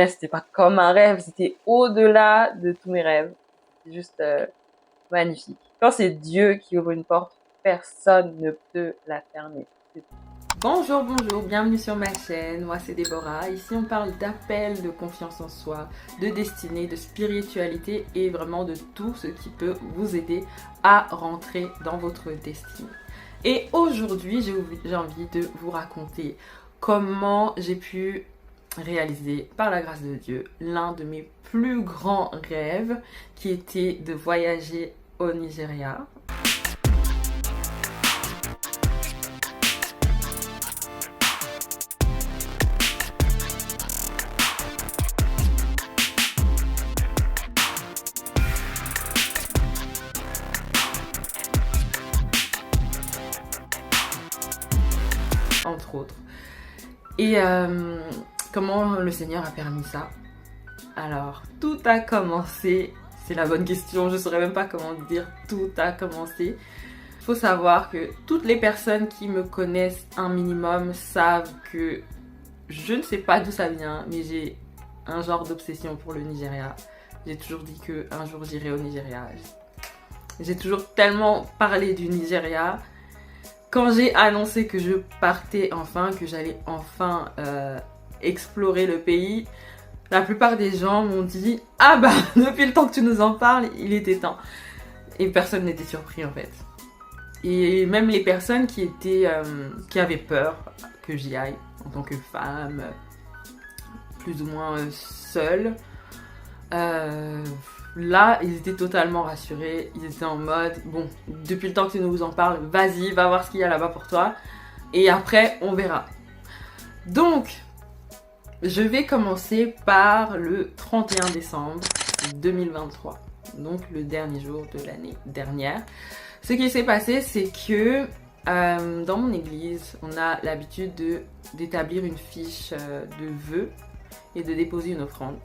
C'était pas comme un rêve, c'était au-delà de tous mes rêves. C'est juste magnifique. Quand c'est Dieu qui ouvre une porte, personne ne peut la fermer. Bonjour, bienvenue sur ma chaîne, moi c'est Déborah. Ici on parle d'appel, de confiance en soi, de destinée, de spiritualité et vraiment de tout ce qui peut vous aider à rentrer dans votre destinée. Et aujourd'hui j'ai envie de vous raconter comment j'ai pu réaliser par la grâce de Dieu l'un de mes plus grands rêves qui était de voyager au Nigeria. Entre autres. Et comment le Seigneur a permis ça? Alors, tout a commencé, c'est la bonne question, je ne saurais même pas comment dire, tout a commencé. Il faut savoir que toutes les personnes qui me connaissent un minimum savent que je ne sais pas d'où ça vient, mais j'ai un genre d'obsession pour le Nigeria. J'ai toujours dit qu'un jour j'irai au Nigeria. J'ai toujours tellement parlé du Nigeria. Quand j'ai annoncé que je partais enfin, que j'allais enfin explorer le pays, la plupart des gens m'ont dit « Ah bah, depuis le temps que tu nous en parles, il était temps !» Et personne n'était surpris en fait. Et même les personnes qui avaient peur que j'y aille, en tant que femme, plus ou moins seule, là, ils étaient totalement rassurés, ils étaient en mode « Bon, depuis le temps que tu nous en parles, vas-y, va voir ce qu'il y a là-bas pour toi, et après, on verra. » Donc, je vais commencer par le 31 décembre 2023, donc le dernier jour de l'année dernière. Ce qui s'est passé, c'est que dans mon église, on a l'habitude d'établir une fiche de vœux et de déposer une offrande.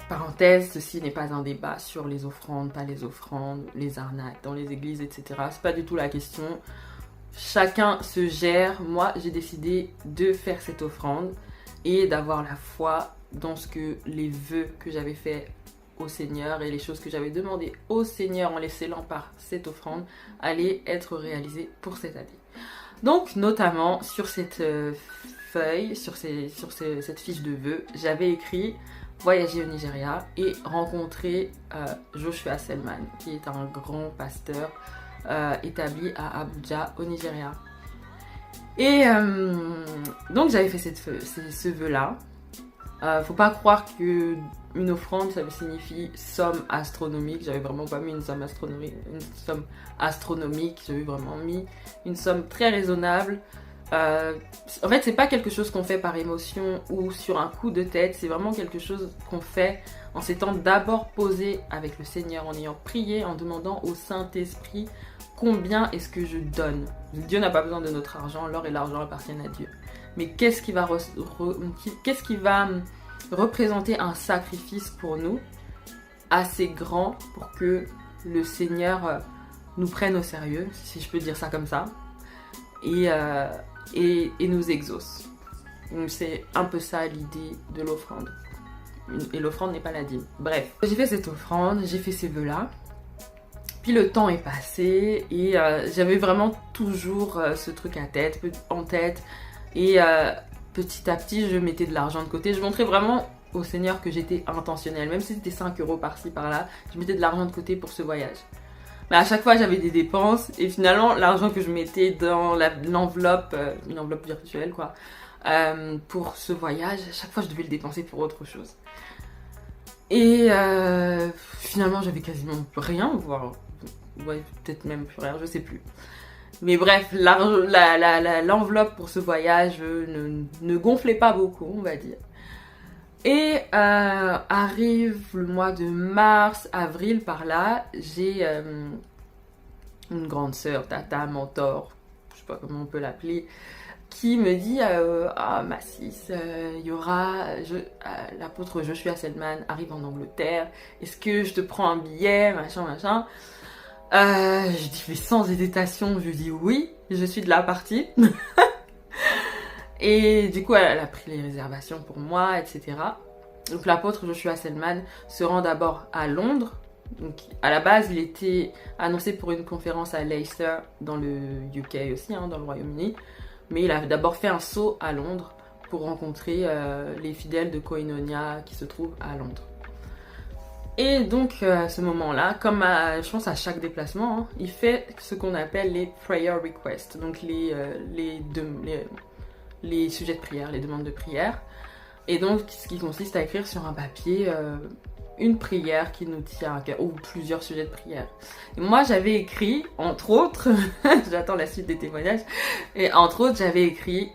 Parenthèse, ceci n'est pas un débat sur les offrandes, pas les offrandes, les arnaques dans les églises, etc. C'est pas du tout la question. Chacun se gère. Moi, j'ai décidé de faire cette offrande et d'avoir la foi dans ce que les vœux que j'avais faits au Seigneur et les choses que j'avais demandées au Seigneur en les scellant par cette offrande allaient être réalisées pour cette année. Donc, notamment sur cette feuille, sur cette fiche de vœux, j'avais écrit voyager au Nigeria et rencontrer Joshua Selman, qui est un grand pasteur établi à Abuja au Nigeria. Et donc j'avais fait ce vœu-là. Faut pas croire que une offrande ça signifie somme astronomique. J'avais vraiment pas mis une somme astronomique. J'avais vraiment mis une somme très raisonnable. En fait, c'est pas quelque chose qu'on fait par émotion ou sur un coup de tête, c'est vraiment quelque chose qu'on fait en s'étant d'abord posé avec le Seigneur, en ayant prié, en demandant au Saint-Esprit combien est-ce que je donne. Dieu n'a pas besoin de notre argent, l'or et l'argent appartiennent à Dieu. Mais qu'est-ce qui va représenter un sacrifice pour nous assez grand pour que le Seigneur nous prenne au sérieux, si je peux dire ça comme ça, et nous exauce. Donc c'est un peu ça l'idée de l'offrande. Et l'offrande n'est pas la dîme. Bref, j'ai fait cette offrande, j'ai fait ces vœux-là. Puis le temps est passé et j'avais vraiment toujours ce truc en tête. Et petit à petit, je mettais de l'argent de côté. Je montrais vraiment au Seigneur que j'étais intentionnelle. Même si c'était 5 € par-ci, par-là, je mettais de l'argent de côté pour ce voyage. Mais à chaque fois, j'avais des dépenses et finalement, l'argent que je mettais dans l'enveloppe, une enveloppe virtuelle quoi, pour ce voyage, à chaque fois, je devais le dépenser pour autre chose. Et finalement, j'avais quasiment rien, voire ouais, peut-être même plus rien, je sais plus. Mais bref, l'enveloppe pour ce voyage ne gonflait pas beaucoup, on va dire. Et arrive le mois de mars, avril, par là, j'ai une grande sœur, tata, mentor, je sais pas comment on peut l'appeler, qui me dit ah ma sis, il y aura l'apôtre Joshua Selman arrive en Angleterre, est-ce que je te prends un billet, machin. Je dis mais sans hésitation, je dis oui, je suis de la partie. Et du coup, elle a pris les réservations pour moi, etc. Donc l'apôtre Joshua Selman se rend d'abord à Londres. Donc à la base, il était annoncé pour une conférence à Leicester, dans le UK aussi, hein, dans le Royaume-Uni. Mais il a d'abord fait un saut à Londres pour rencontrer les fidèles de Koinonia qui se trouvent à Londres. Et donc à ce moment-là, comme je pense à chaque déplacement, hein, il fait ce qu'on appelle les prayer requests, donc les sujets de prière, les demandes de prière. Et donc ce qui consiste à écrire sur un papier une prière qui nous tient à cœur, ou plusieurs sujets de prière. Et moi j'avais écrit, entre autres, j'attends la suite des témoignages, et entre autres j'avais écrit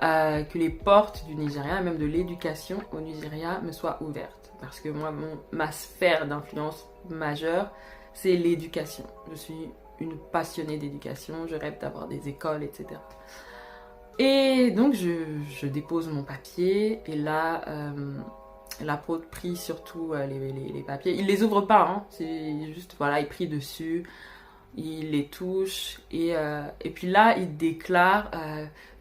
que les portes du Nigeria, même de l'éducation au Nigeria, me soient ouvertes. Parce que moi, ma sphère d'influence majeure, c'est l'éducation. Je suis une passionnée d'éducation, je rêve d'avoir des écoles, etc. Et donc je dépose mon papier, et là, l'apôtre prie surtout les papiers. Il les ouvre pas, hein, c'est juste, voilà, il prie dessus. Il les touche et puis là il déclare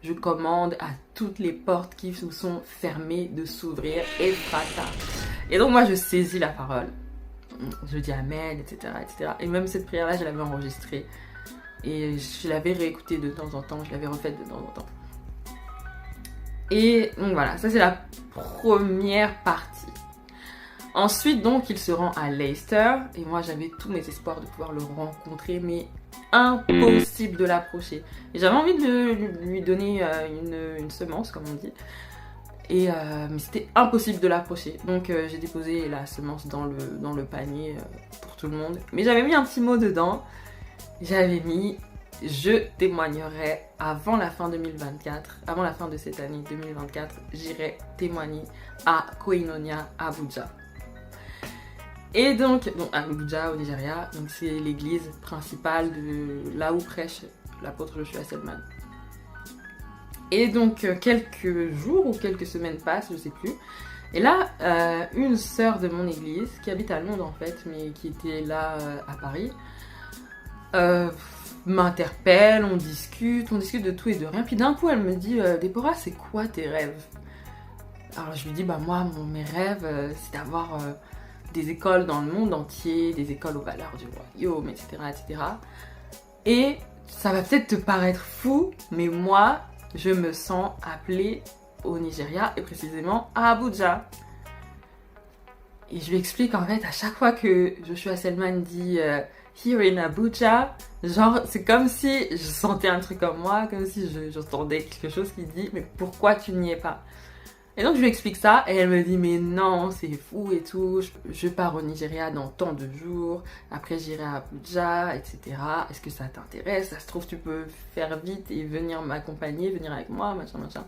je commande à toutes les portes qui vous sont fermées de s'ouvrir, Ephrata. Et donc moi je saisis la parole, je dis amen, etc., etc. Et même cette prière là je l'avais enregistrée et je l'avais réécoutée de temps en temps, je l'avais refaite de temps en temps. Et donc voilà, ça c'est la première partie. Ensuite, donc, il se rend à Leicester, et moi j'avais tous mes espoirs de pouvoir le rencontrer, mais impossible de l'approcher. Et j'avais envie de lui donner une semence, comme on dit, mais c'était impossible de l'approcher. Donc j'ai déposé la semence dans le panier pour tout le monde. Mais j'avais mis un petit mot dedans, j'avais mis « Je témoignerai avant la fin 2024, avant la fin de cette année 2024, j'irai témoigner à Koinonia Abuja ». Et donc Abuja au Nigeria, donc c'est l'église principale de là où prêche l'apôtre Joshua Selman. Et donc quelques jours ou quelques semaines passent, je sais plus. Et là, une sœur de mon église, qui habite à Londres en fait, mais qui était là à Paris, m'interpelle, on discute de tout et de rien. Puis d'un coup, elle me dit Déborah, c'est quoi tes rêves? Alors je lui dis moi, mes rêves, c'est d'avoir des écoles dans le monde entier, des écoles aux valeurs du royaume, etc., etc. Et ça va peut-être te paraître fou, mais moi, je me sens appelée au Nigeria et précisément à Abuja. Et je lui explique en fait à chaque fois que Joshua Selman dit Here in Abuja, genre c'est comme si je sentais un truc en moi, comme si j'entendais quelque chose qui dit mais pourquoi tu n'y es pas? Et donc je lui explique ça et elle me dit mais non c'est fou et tout, je pars au Nigeria dans tant de jours, après j'irai à Abuja, etc. Est-ce que ça t'intéresse? Ça se trouve tu peux faire vite et venir m'accompagner, venir avec moi, machin machin.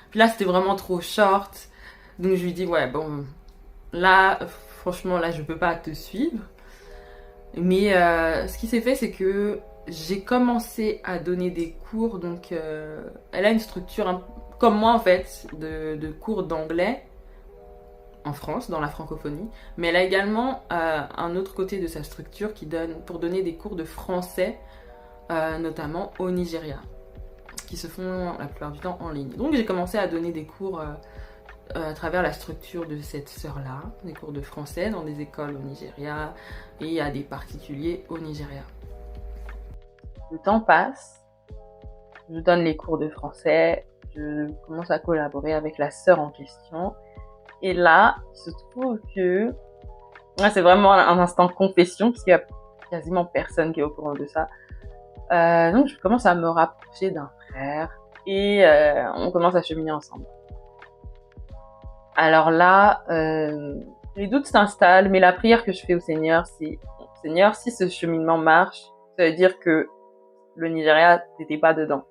Puis là c'était vraiment trop short, donc je lui dis ouais bon là franchement là je peux pas te suivre. Mais ce qui s'est fait c'est que j'ai commencé à donner des cours, donc elle a une structure comme moi en fait, de cours d'anglais en France, dans la francophonie, mais elle a également un autre côté de sa structure qui donne pour donner des cours de français, notamment au Nigeria, qui se font la plupart du temps en ligne. Donc j'ai commencé à donner des cours à travers la structure de cette sœur-là, des cours de français dans des écoles au Nigeria et à des particuliers au Nigeria. Le temps passe, je donne les cours de français, je commence à collaborer avec la sœur en question. Et là, il se trouve que c'est vraiment un instant confession, parce qu'il y a quasiment personne qui est au courant de ça. Donc je commence à me rapprocher d'un frère et on commence à cheminer ensemble. Alors là, les doutes s'installent, mais la prière que je fais au Seigneur, c'est Seigneur, si ce cheminement marche, ça veut dire que le Nigeria, t'étais pas dedans.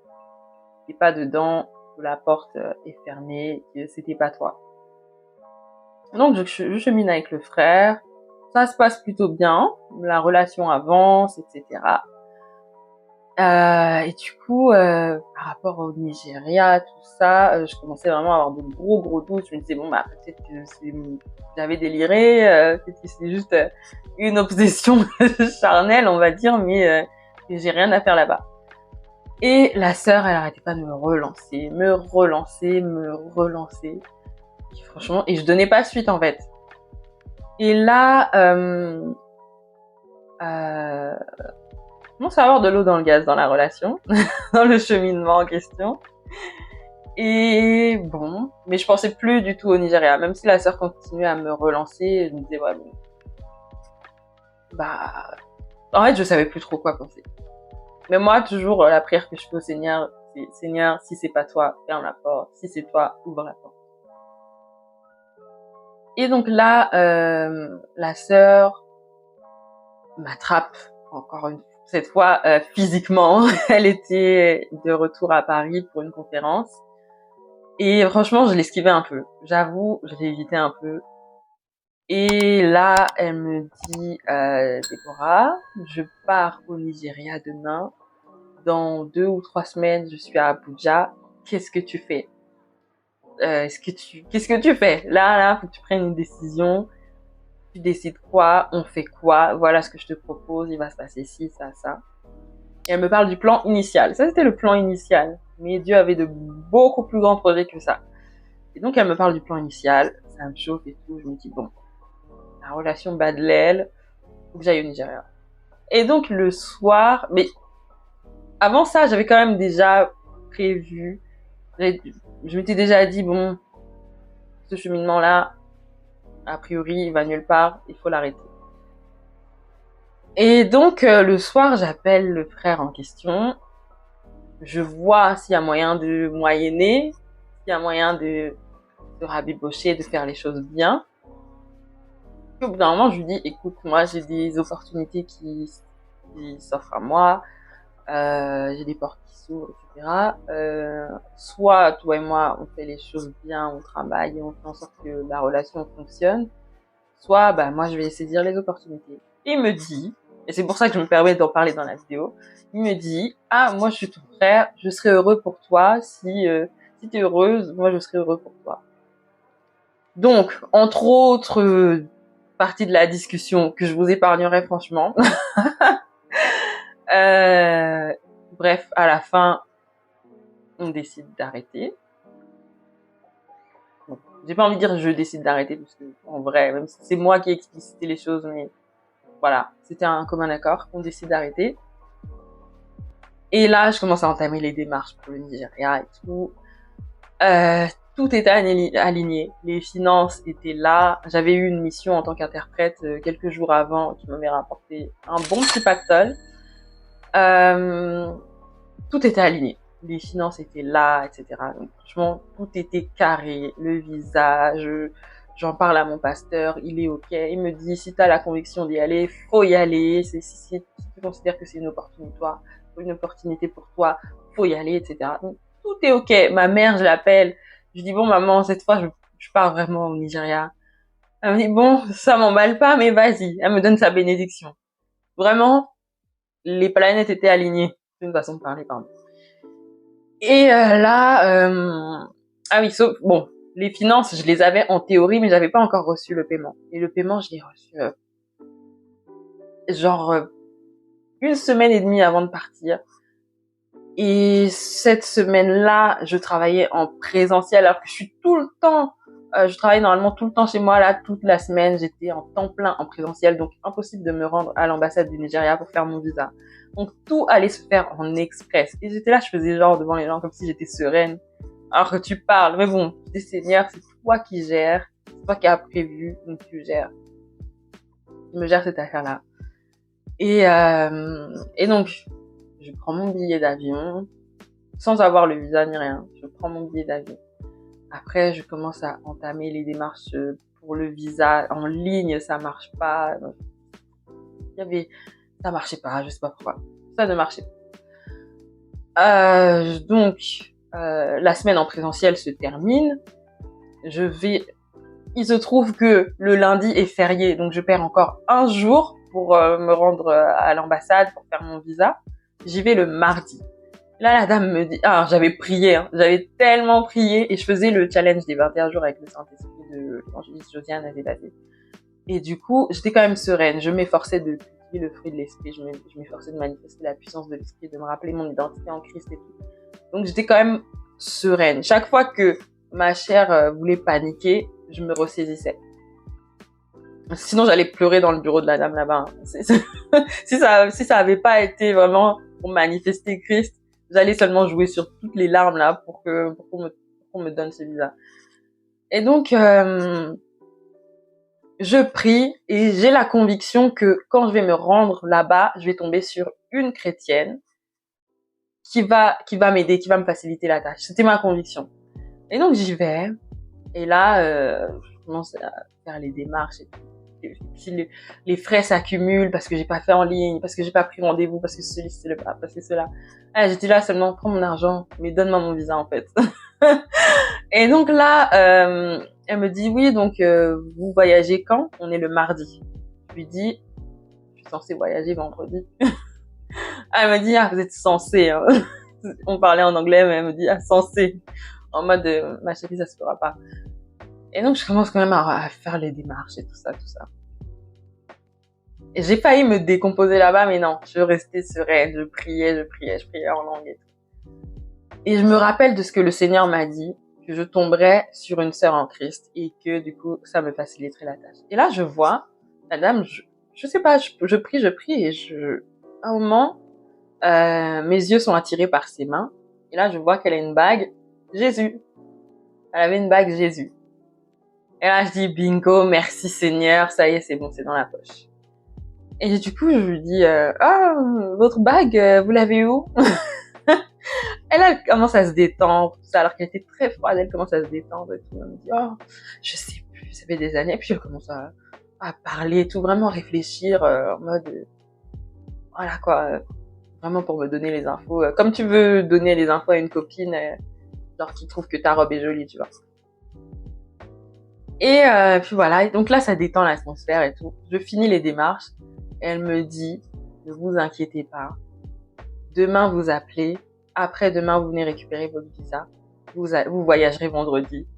T'étais pas dedans, la porte est fermée, c'était pas toi. Donc je chemine avec le frère, ça se passe plutôt bien, la relation avance, etc. Et du coup, par rapport au Nigeria, tout ça, je commençais vraiment à avoir de gros doutes. Je me disais, bon, bah, peut-être que j'avais déliré, peut-être que c'est juste une obsession charnelle, on va dire, mais que j'ai rien à faire là-bas. Et la sœur, elle arrêtait pas de me relancer. Et franchement, et je donnais pas suite, en fait. Et là, commence à avoir de l'eau dans le gaz dans la relation, dans le cheminement en question. Et bon, mais je pensais plus du tout au Nigeria. Même si la sœur continuait à me relancer, je me disais, ouais, bon, bah, en fait, je savais plus trop quoi penser. Mais moi, toujours, la prière que je fais au Seigneur, c'est, Seigneur, si c'est pas toi, ferme la porte. Si c'est toi, ouvre la porte. Et donc là, la sœur m'attrape encore cette fois physiquement. Elle était de retour à Paris pour une conférence. Et franchement, je l'esquivais un peu. J'avoue, je l'ai évité un peu. Et là, elle me dit, Déborah, je pars au Nigeria demain. Dans 2 ou 3 semaines, je suis à Abuja. Qu'est-ce que tu fais? Qu'est-ce que tu fais? Là, faut que tu prennes une décision. Tu décides quoi? On fait quoi? Voilà ce que je te propose. Il va se passer ci, ça, ça. Et elle me parle du plan initial. Ça, c'était le plan initial. Mais Dieu avait de beaucoup plus grands projets que ça. Et donc, elle me parle du plan initial. Ça me chauffe et tout. Je me dis, bon, la relation bat de l'aile. Faut que j'aille au Nigeria. Et donc, le soir, mais avant ça, j'avais quand même déjà prévu. Je m'étais déjà dit, bon, ce cheminement-là, a priori, il va nulle part. Il faut l'arrêter. Et donc, le soir, j'appelle le frère en question. Je vois s'il y a moyen de moyenner, s'il y a moyen de rabibocher, de faire les choses bien. Puis au bout d'un moment, je lui dis, écoute, moi, j'ai des opportunités qui s'offrent à moi, j'ai des portes qui s'ouvrent, etc. Soit toi et moi, on fait les choses bien, on travaille et on fait en sorte que la relation fonctionne, soit bah moi, je vais saisir les opportunités. Et il me dit, et c'est pour ça que je me permets d'en parler dans la vidéo, il me dit, ah, moi, je suis ton frère, je serais heureux pour toi, si t'es heureuse, moi, je serais heureux pour toi. Donc, entre autres parties de la discussion que je vous épargnerai franchement, bref, à la fin, on décide d'arrêter. Bon, j'ai pas envie de dire je décide d'arrêter parce que en vrai, même si c'est moi qui ai explicité les choses, mais voilà, c'était un commun accord, on décide d'arrêter. Et là, je commence à entamer les démarches pour le Nigeria et tout. Tout était aligné, les finances étaient là. J'avais eu une mission en tant qu'interprète quelques jours avant qui m'avait rapporté un bon petit pactole. Tout était aligné. Les finances étaient là, etc. Donc, franchement, tout était carré. Le visage, j'en parle à mon pasteur, il est ok. Il me dit, si t'as la conviction d'y aller, faut y aller. Si tu considères que c'est une opportunité pour toi, faut y aller, etc. Donc, tout est ok. Ma mère, je l'appelle. Je dis, bon, maman, cette fois, je pars vraiment au Nigeria. Elle me dit, bon, ça m'emballe pas, mais vas-y. Elle me donne sa bénédiction. Vraiment, les planètes étaient alignées. C'est une façon de parler, pardon. Et là, ah oui, sauf, bon, les finances, je les avais en théorie, mais j'avais pas encore reçu le paiement. Et le paiement, je l'ai reçu une semaine et demie avant de partir. Et cette semaine-là, je travaillais en présentiel, alors que je suis tout le temps, je travaille normalement tout le temps chez moi, là, toute la semaine, j'étais en temps plein en présentiel, donc impossible de me rendre à l'ambassade du Nigeria pour faire mon visa. Donc tout allait se faire en express. Et j'étais là, je faisais genre devant les gens comme si j'étais sereine, alors que tu parles. Mais bon, je dis Seigneur, c'est toi qui gères, c'est toi qui as prévu, donc tu gères. Tu me gères cette affaire-là. Et donc, je prends mon billet d'avion, sans avoir le visa ni rien. Je prends mon billet d'avion. Après, je commence à entamer les démarches pour le visa en ligne. Ça marche pas. Ça marchait pas. Je sais pas pourquoi. Ça ne marchait pas. Donc, la semaine en présentiel se termine. Il se trouve que le lundi est férié, donc je perds encore un jour pour me rendre à l'ambassade pour faire mon visa. J'y vais le mardi. Là, la dame me dit, ah, j'avais prié, hein, j'avais tellement prié, et je faisais le challenge des 21 jours avec le Saint-Esprit de l'évangéliste Josiane Azédadé. Et du coup, j'étais quand même sereine. Je m'efforçais de cultiver le fruit de l'esprit. Je m'efforçais de manifester la puissance de l'esprit, de me rappeler mon identité en Christ et tout. Donc, j'étais quand même sereine. Chaque fois que ma chair voulait paniquer, je me ressaisissais. Sinon, j'allais pleurer dans le bureau de la dame là-bas. Si ça avait pas été vraiment pour manifester Christ, j'allais seulement jouer sur toutes les larmes là pour qu'on me donne ce visa. Et donc, je prie et j'ai la conviction que quand je vais me rendre là-bas, je vais tomber sur une chrétienne qui va m'aider, qui va me faciliter la tâche. C'était ma conviction. Et donc, j'y vais. Et là, je commence à faire les démarches et tout. Puis les frais s'accumulent parce que j'ai pas fait en ligne, parce que j'ai pas pris rendez-vous, parce que parce que cela. Ah, j'étais là seulement, prends mon argent, mais donne-moi mon visa en fait. Et donc là, elle me dit oui, donc vous voyagez quand? On est le mardi. Je lui dis, je suis censée voyager vendredi. Elle me dit, ah, vous êtes censée. Hein. On parlait en anglais, mais elle me dit, ah, censée. En mode, ma chérie, ça se fera pas. Et donc, je commence quand même à faire les démarches et tout ça. Et j'ai failli me décomposer là-bas, mais non, je restais sereine, je priais en langue et tout. Et je me rappelle de ce que le Seigneur m'a dit, que je tomberais sur une sœur en Christ et que du coup, ça me faciliterait la tâche. Et là, je vois, la dame, je sais pas, je prie et à un moment, mes yeux sont attirés par ses mains. Et là, je vois qu'elle a une bague Jésus. Elle avait une bague Jésus. Et là, je dis bingo, merci Seigneur, ça y est, c'est bon, c'est dans la poche. Et du coup, je lui dis, votre bague, vous l'avez où? Elle commence à se détendre, tout ça, alors qu'elle était très froide, elle commence à se détendre et tout. Elle me dit, oh, je sais plus, ça fait des années. Puis elle commence à parler et tout, vraiment réfléchir en mode, voilà quoi, vraiment pour me donner les infos. Comme tu veux donner les infos à une copine, genre qui trouve que ta robe est jolie, tu vois. Et puis voilà, donc là, ça détend l'atmosphère et tout. Je finis les démarches et elle me dit, ne vous inquiétez pas, demain vous appelez, après-demain vous venez récupérer votre visa, vous voyagerez vendredi.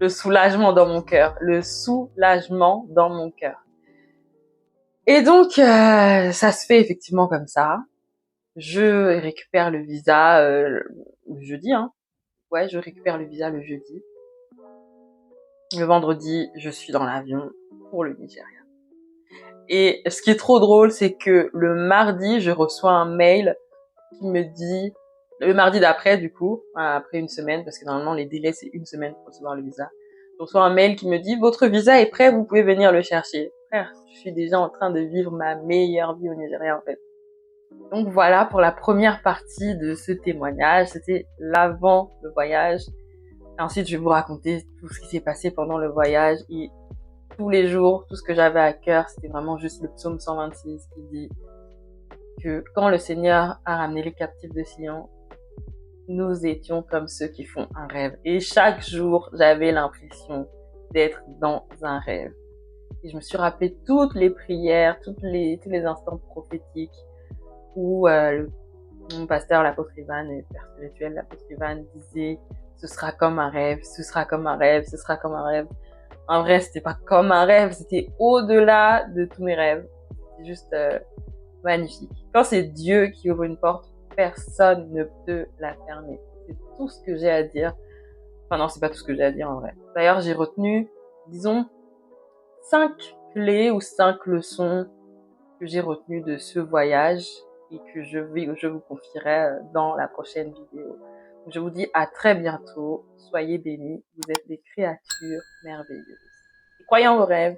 Le soulagement dans mon cœur, Et donc, ça se fait effectivement comme ça. Je récupère le visa le jeudi, hein. Ouais, je récupère le visa le jeudi. Le vendredi, je suis dans l'avion pour le Nigeria. Et ce qui est trop drôle, c'est que le mardi, je reçois un mail qui me dit, le mardi d'après, du coup, après une semaine, parce que normalement les délais c'est une semaine pour recevoir le visa, je reçois un mail qui me dit, votre visa est prêt, vous pouvez venir le chercher. Frère, je suis déjà en train de vivre ma meilleure vie au Nigeria en fait. Donc voilà pour la première partie de ce témoignage, c'était l'avant le voyage. Et ensuite, je vais vous raconter tout ce qui s'est passé pendant le voyage et tous les jours, tout ce que j'avais à cœur, c'était vraiment juste le psaume 126 qui dit que quand le Seigneur a ramené les captifs de Sion, nous étions comme ceux qui font un rêve. Et chaque jour, j'avais l'impression d'être dans un rêve. Et je me suis rappelé toutes les prières, tous les instants prophétiques où mon pasteur, l'apôtre Ivan, et le père spirituel, l'apôtre Ivan, disait ce sera comme un rêve, ce sera comme un rêve, ce sera comme un rêve. En vrai, c'était pas comme un rêve, c'était au-delà de tous mes rêves. C'est juste magnifique. Quand c'est Dieu qui ouvre une porte, personne ne peut la fermer. C'est tout ce que j'ai à dire. Enfin non, c'est pas tout ce que j'ai à dire en vrai. D'ailleurs, j'ai retenu, disons, 5 clés ou 5 leçons que j'ai retenues de ce voyage et que je vous confierai dans la prochaine vidéo. Je vous dis à très bientôt. Soyez bénis. Vous êtes des créatures merveilleuses. Et croyez en vos rêves.